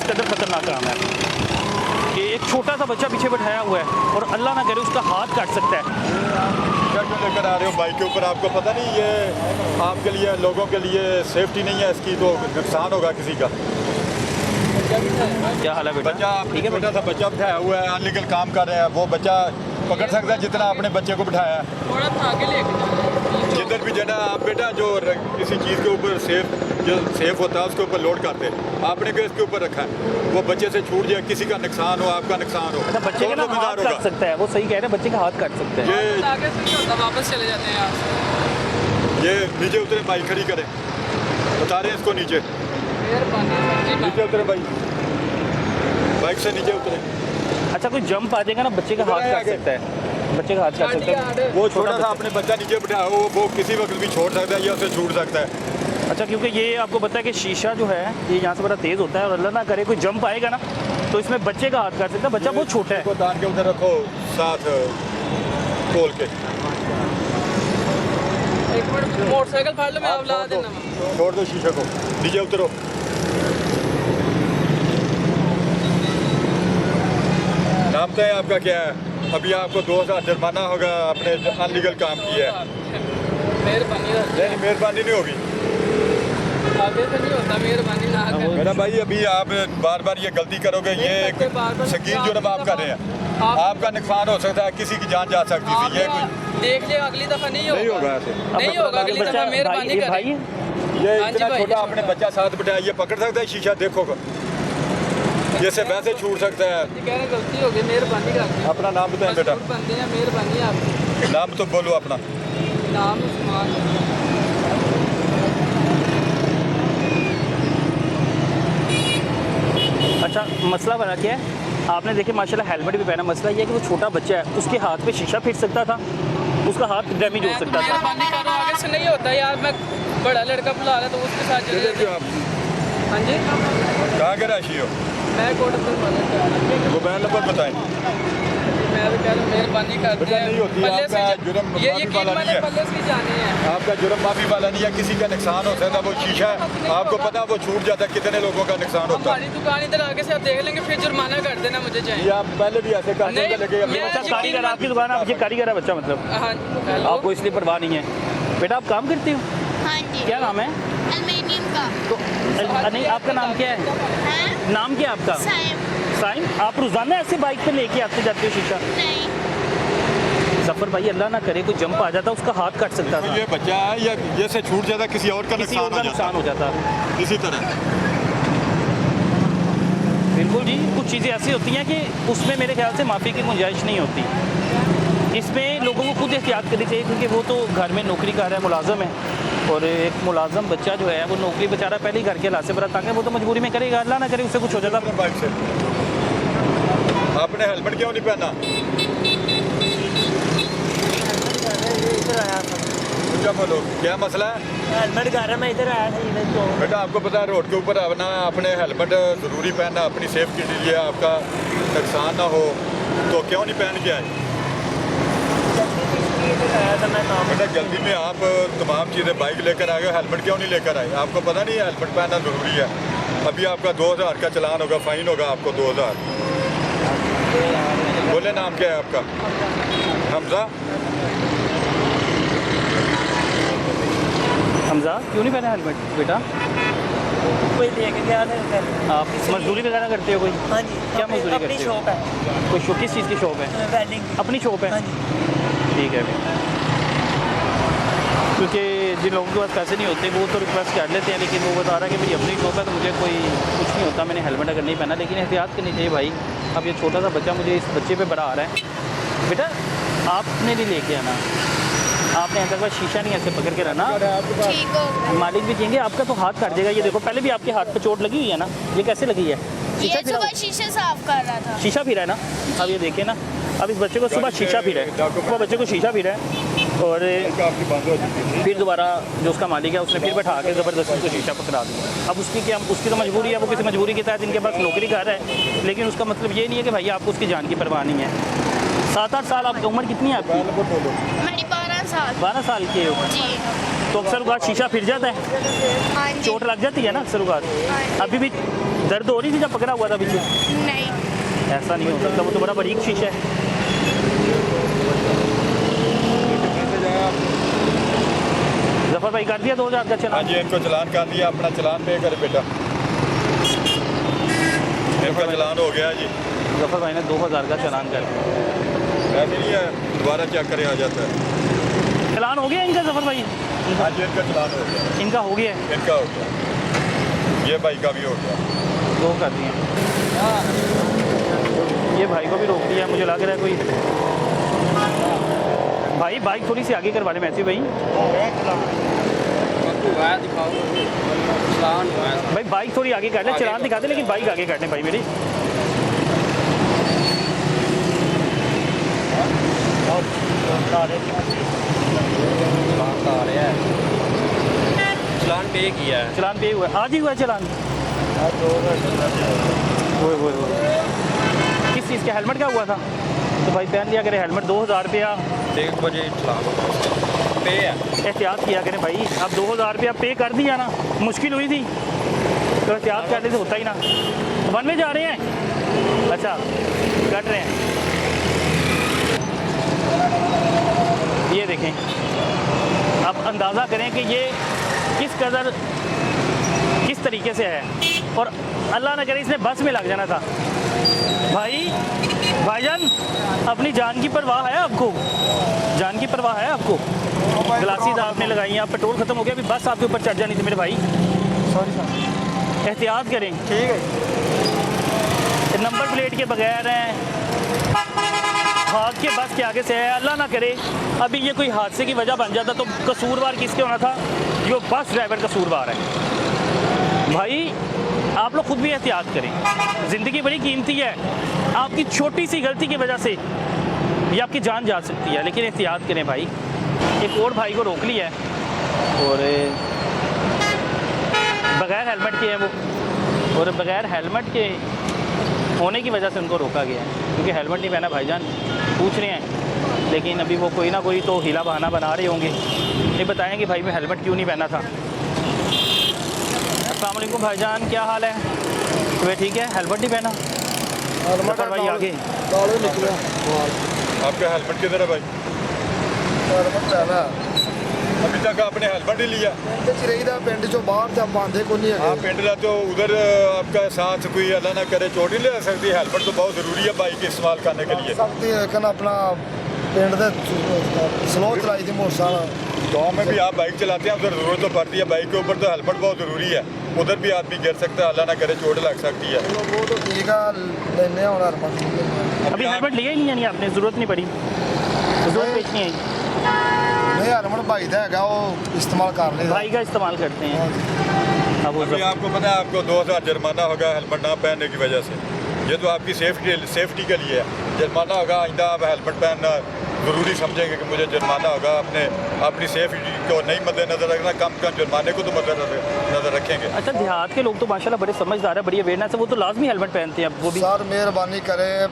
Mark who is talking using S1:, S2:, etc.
S1: कदर खतरनाक काम है कि एक छोटा सा बच्चा पीछे बैठाया हुआ है और अल्लाह ना करे उसका हाथ काट सकता है।
S2: क्या क्यों लेकर आ रहे हो बाइक के ऊपर? आपको पता नहीं ये आपके लिए, लोगों के लिए सेफ्टी नहीं है इसकी, तो नुकसान होगा किसी का।
S1: क्या हाल है बेटा?
S2: बच्चा
S1: ठीक है
S2: छोटा सा बच्चा बिठाया हुआ है, अनलीगल काम कर रहे हैं, वो बच्चा पकड़ सकता है जितना अपने बच्चे को बिठाया है। जिधर भी जाना आप बेटा, जो किसी चीज़ के ऊपर जो सेफ होता है उसके ऊपर लोड करते हैं, आपने क्यों इसके ऊपर रखा है? वो बच्चे से छूट जाए, किसी का नुकसान हो, आपका नुकसान हो,
S1: अच्छा बच्चे का ना हाथ काट सकता है, वो सही कह रहे हैं, बच्चे का हाथ काट सकता है।
S3: वापस चले जाते हैं यहाँ से।
S2: ये नीचे उतरे, बाइक खड़ी करें, बता रहे हैं इसको नीचे नीचे उतरे, बाइक से नीचे उतरे।
S1: अच्छा कोई जंप आ जाएगा ना, बच्चे का हाथ काट सकता है, बच्चे का हाथ काट सकता है।
S2: वो छोटा सा अपने बच्चा नीचे बिठाया वो किसी वक्त भी छोड़ सकता है या उसे छूट सकता है।
S1: अच्छा क्योंकि ये आपको पता है कि शीशा जो है ये यहाँ से बड़ा तेज़ होता है और अल्लाह ना करे कोई जंप आएगा ना तो इसमें बच्चे का हाथ काट सकता है, बच्चा बहुत छोटा है।
S2: तान के उधर रखो साथ खोल के।
S3: एक मिनट मोटरसाइकिल फाड़ लो, मैं आप ला देना।
S2: छोड़ दो शीशे को, नीचे उतरो। नाम तो है आपका क्या है? अभी आपको 2000 जुर्माना होगा, आपने अनलीगल काम किया है।
S3: मेहरबानी
S2: नहीं, मेहरबानी नहीं होगी
S3: आगे से नहीं होता, मेहरबानी ना करें।
S2: मेरा भाई। अभी आप बार बार ये गलती करोगे, ये एक संगीन जुर्म आप कर रहे हैं, आपका नुकसान हो सकता है, किसी की जान जा सकती थी। ये कोई
S3: देख लिया, अगली दफा नहीं
S2: नहीं होगा ऐसे।
S3: नहीं होगा अगली दफा, मेहरबानी करें।
S1: भाई
S2: ये इतना छोटा आपने बच्चा साथ बिठाया, ये पकड़ सकता है शीशा? देखो ये से वैसे छूट सकता है।
S3: कह रहे गलती हो गई, मेहरबानी करके।
S2: अपना नाम बताएं बेटा।
S3: बंदे हैं, मेहरबानी आपकी।
S2: नाम तो बोलो अपना।
S3: नाम उस्मान।
S1: अच्छा मसला बना क्या है, आपने देखे माशाल्लाह हेलमेट भी पहना, मसला ये है कि वो छोटा बच्चा है, उसके हाथ पे शीशा फिर सकता था, उसका हाथ डैमेज हो सकता था।
S3: मेहरबानी करो, आगे से नहीं होता यार। मैं बड़ा लड़का बुला रहा तो उसके साथ चले जाते। हाँ जी,
S2: कहाँ के राशि हो?
S3: मैं कोटपुर
S2: मोबाइल नंबर बताएं।
S3: मैं तो कह रहा हूँ मेहरबानी करते
S2: बेटा नहीं होती,
S3: पल्ले
S2: आपका
S3: से
S2: जुर्म
S3: ये
S2: माफी
S3: यकीन
S2: वाला नहीं
S3: माने
S2: है।
S3: पल्ले से जाने हैं।
S2: आपका जुर्म माफी वाला नहीं है, किसी का नुकसान हो सकता है, वो शीशा आपको पता है वो छूट जाता है, कितने लोगों का नुकसान होता है।
S3: हमारी दुकान इधर आगे से आप देख लेंगे, फिर जुर्माना कर देना मुझे चाहिए।
S2: ये आप पहले भी ऐसे करने
S3: नहीं,
S2: लगे।
S3: मैं-
S1: अच्छा कारीगर आपकी दुकान, आपकी कारीगर है बच्चा, मतलब
S3: हाँ
S1: आपको इसलिए परवाह नहीं है। बेटा आप काम करती हो?
S4: हाँ जी।
S1: क्या नाम है?
S4: एल्युमिनियम का
S1: तो नहीं, आपका नाम क्या है?
S4: है।
S1: नाम क्या है आपका?
S4: साइम
S1: साइम। आप रोजाना ऐसे बाइक पे लेके आते जाते हो शीशा?
S4: नहीं।
S1: सफर भाई अल्लाह ना करे कोई जंप आ जाता, उसका हाथ काट सकता था,
S2: ये बच्चा है या ये से छूट जाता, किसी और का
S1: किसी और का नुकसान हो जाता।
S2: इसी तरह
S1: बिल्कुल जी, कुछ चीज़ें ऐसी होती हैं कि उसमें मेरे ख्याल से माफ़ी की गुंजाइश नहीं होती। इसमें लोगों को खुद एहतियात करनी चाहिए, क्योंकि वो तो घर में नौकरी कर रहा है, मुलाजम है, और एक मुलाजम बच्चा जो है वो नौकरी बेचारा पहले ही घर के हालात से बड़ा तंग है, वो तो मजबूरी में करेगा, अल्लाह ना करे उससे कुछ हो जाता।
S2: बाइक से आपने हेलमेट क्यों नहीं पहना? क्या बोलो, क्या मसला है?
S5: हेलमेट कर रहा, मैं इधर आया था इधर तो।
S2: बेटा आपको पता है रोड के ऊपर आना, अपने हेलमेट ज़रूरी पहनना अपनी सेफ्टी के लिए, आपका नुकसान ना हो, तो क्यों नहीं पहन के आए?
S5: आया था मैं काम।
S2: बेटा जल्दी में आप तमाम चीज़ें बाइक लेकर आ गए, हेलमेट क्यों नहीं लेकर आए? आपको पता नहीं है हेलमेट पहनना ज़रूरी है। अभी आपका 2000 का चलान होगा, फ़ाइन होगा आपको 2000। बोले नाम क्या है आपका? हमजा।
S1: हमजा क्यों नहीं पहना हेलमेट बेटा?
S5: कोई लेके गया था।
S1: आप मजदूरी वगैरह करते हो कोई?
S5: हाँ जी।
S1: क्या मजदूरी
S5: अपनी
S1: करते हो?
S5: शॉप है,
S1: कोई शो किस चीज़ की शॉप है?
S5: वेल्डिंग की।
S1: अपनी शॉप है?
S5: हाँ जी।
S1: ठीक है। क्योंकि जिन लोगों के पास पैसे नहीं होते वो तो रिक्वेस्ट कर लेते हैं, लेकिन वो बता रहा है कि मेरी अपनी शॉप है तो मुझे कोई कुछ नहीं होता, मैंने हेलमेट अगर नहीं पहना। लेकिन एहतियात करनी चाहिए भाई। अब ये छोटा सा बच्चा मुझे इस बच्चे पे बड़ा आ रहा है। बेटा आपने नहीं लेके आना, आपने ऐसा कोई शीशा नहीं ऐसे पकड़ के रहना।
S4: ठीक हो गया।
S1: मालिक भी चाहिए, आपका तो हाथ काट देगा। ये देखो पहले भी आपके हाथ पे चोट लगी हुई है ना, ये कैसे लगी है? शीशा
S4: ये
S1: फिरा
S4: सुबह शीशे साफ कर रहा था।
S1: शीशा फिरा है ना, अब ये देखिए ना, अब इस बच्चे को सुबह शीशा फिरा है, सुबह बच्चे को शीशा फिरा है, और
S2: आपकी बंद हो चुकी है।
S1: फिर दोबारा जो उसका मालिक है उसने फिर बैठा के ज़बरदस्ती उसको शीशा पकड़ा दिया। अब उसकी क्या, उसकी तो मजबूरी है, वो किसी मजबूरी के तहत इनके पास नौकरी कर रहा है, लेकिन उसका मतलब ये नहीं है कि भाई आपको उसकी जान की परवाह नहीं है। 7-8 साल आपकी उम्र कितनी है आपकी?
S4: मेरी 12 साल।
S1: 12 साल की हो
S4: जी।
S1: तो अक्सर उगात शीशा फिर जाता है,
S4: हाँ जी।
S1: चोट लग जाती है ना अक्सर उगात।
S4: हाँ जी।
S1: अभी भी दर्द हो रही थी जब पकड़ा हुआ था पीछे?
S4: नहीं।
S1: ऐसा नहीं हो सकता, वो तो बड़ा बारीक शीशा है। जफर भाई कर दिया 2000 का
S2: हाँ
S1: चलान?
S2: जी, इनको चलान कर दिया, अपना चलान पे करे बेटा। इनका चलान हो गया जी।
S1: जफर भाई ने 2000 का चलान कर दिया।
S2: ऐसे नहीं है, दोबारा चेक करे आ जाता है।
S1: चलान हो गया इनका जफर भाई?
S2: हाँ जी, इनका चलान हो गया।
S1: इनका हो गया है?
S2: इनका हो गया, ये भाई का भी हो गया।
S1: 2 कर दिए। ये भाई को भी रोक दिया, मुझे लग रहा है कोई भाई बाइक थोड़ी सी आगे करवा ले मैथ्यू भाई। भाई बाइक थोड़ी आगे कर ले, चलान दिखा दे लेकिन बाइक आगे कर ले भाई मेरी।
S3: चलान पे किया है।
S1: चलान पे हुआ है? आज ही हुआ है चलान? वो किस चीज़ का? हेलमेट का हुआ था? तो भाई पहन लिया करें हेलमेट। 2000 रुपया
S3: 1 बजे चलान पे है।
S1: एहतियात किया करें भाई। अब 2000 रुपया पे कर दिया ना, मुश्किल हुई थी तो एहतियात करने से होता ही ना। 1 में जा रहे हैं? अच्छा, कट रहे हैं। ये देखें, अब अंदाज़ा करें कि ये किस तरीके से है। और अल्लाह न करे इसने बस में लग जाना था। भाईजान, अपनी जान की परवाह है आपको? जान की परवाह है आपको? ग्लासेस आपने लगाई हैं, आप पेट्रोल ख़त्म हो गया, अभी बस आपके ऊपर चढ़ जानी थी मेरे भाई। सॉरी सर, एहतियात करें। ठीक है। नंबर प्लेट के बगैर हैं, हाथ के बस के आगे से है। अल्लाह ना करे अभी ये कोई हादसे की वजह बन जाता तो कसूरवार किसके होना था? जो बस ड्राइवर कसूरवार है। भाई आप लोग खुद भी एहतियात करें, ज़िंदगी बड़ी कीमती है। आपकी छोटी सी गलती की वजह से ये आपकी जान जा सकती है, लेकिन एहतियात करें भाई। एक और भाई को रोक लिया है और बग़ैर हेलमेट के हैं वो, और बग़ैर हेलमेट के होने की वजह से उनको रोका गया है क्योंकि हेलमेट नहीं पहना। भाईजान पूछ रहे हैं, लेकिन अभी वो कोई ना कोई तो हीला बहाना बना रहे होंगे, ये बताएंगे भाई मैं हेलमेट क्यों नहीं पहना था। अस्सलाम वालेकुम भाईजान, क्या हाल है? वे ठीक है, हेलमेट नहीं पहना? जफर भाई आगे।
S2: आपका हेलमेट किधर है भाई? अभी तक आपने हेलमेट ही लिया?
S6: पिंड चो बाहर से बांधे को नहीं
S2: हाँ, पिंड ला तो उधर आपका साथ कोई अल्लाह ना करे चोट नहीं ले सकती। हेलमेट तो बहुत ज़रूरी है बाइक इस्तेमाल करने के लिए।
S6: सकती है लेकिन अपना पिंड दे स्लो चलाई थी मोटरसाइकिल।
S2: गाँव में भी आप बाइक चलाते हैं, उधर ज़रूरत तो पड़ती है। बाइक के ऊपर तो हेलमेट बहुत ज़रूरी है, उधर भी आदमी गिर सकता है, अल्लाह ना करे चोट लग सकती है।
S6: वो तो ठीक है, लेने और
S1: अभी हेलमेट लिया ही नहीं, यानी आपने ज़रूरत नहीं पड़ी? ज़रूरत पेश नहीं आई?
S6: नहीं, हेलमेट भाई का है वो इस्तेमाल कर ले।
S1: भाई का इस्तेमाल करते हैं। अब
S2: अभी आपको पता है आपको 2000 जुर्माना होगा हेलमेट ना पहनने की वजह से। ये तो आपकी सेफ्टी के लिए है। जुर्माना होगा, आइंदा आप हेलमेट पहनना ज़रूरी समझेंगे कि मुझे जुर्माना होगा। अपनी सेफ्टी को नहीं मद्देनजर रखना, कम जुर्माने को तो मद्देनजर रखेंगे।
S1: अच्छा, देहात के लोग तो माशाल्लाह बड़े समझदार है, बड़ी अवेयरनेस है, वो तो लाजमी हेलमेट पहनते हैं। वो भी
S6: सर मेहरबानी करे